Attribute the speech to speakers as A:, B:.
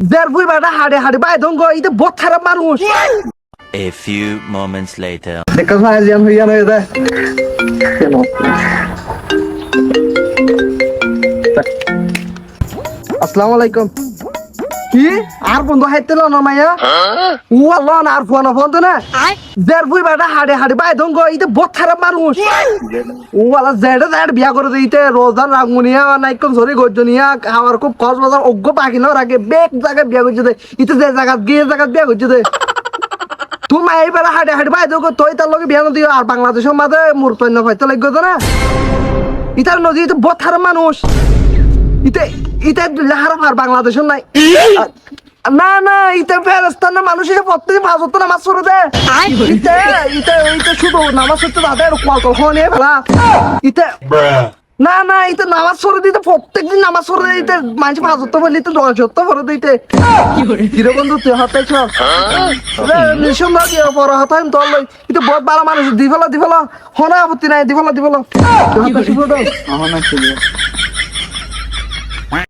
A: দের বুই বেটা হাড়ে হাড়ে বাই দঙ্গ ইতে বহুত খারাপ মানুষ।
B: A few moments later.
A: দেখো ভাই জিয়ান হইয়া নয় দে। আসসালামু আলাইকুম। কি আর বন্ধু হাইতেল না মাইয়া ও আল্লাহ না আর ফোন তো না দের বুই বেটা হাড়ে হাড়ে বাই দঙ্গ ইতে বহুত খারাপ মানুষ। ও আল্লাহ জেডে জেড বিয়া করে দিতে রোজার রাগুনিয়া নাইকন সরি গজনিয়া আমার খুব কক্সবাজার অজ্ঞ পাখি না রাগে বেক জায়গায় বিয়া করছে দে ইতে যে জায়গা গিয়ে জায়গা বিয়া করছে দে তুমি এইবার হাড়ে হাড়ে বাই দঙ্গ তুই তার লগে বিয়া দিও আর বাংলাদেশের মাঝে মূর্তন্য হয়তো লাগবে তো না ইতার নদী ইতে বহুত খারাপ মানুষ ইতে ইতে হারাপ আর বাংলাদেশের নাই না না ইতে ফেরেস্তানের মানুষ এসে প্রত্যেক পাঁচ হতো নামাজ পড়ে দে ইতে ইতে ইতে শুধু নামাজ পড়তে বাদে কখন নিয়ে ফেলা ইতে না না ইতে নামাজ পড়ে দিতে প্রত্যেকদিন নামাজ পড়ে দিতে মানুষ পাঁচ হতো বলি তো 10 হতো পড়ে দিতে কিরে বন্ধু তুই হাতে ছ নিঃসন্দেহ দিয়ে পড়া হতো আমি তোর লই ইতে বহুত ভালো মানুষ দি ফেলা হনা আপত্তি নাই দি ফেলা তুই হাতে শুভ দাও
C: আমার না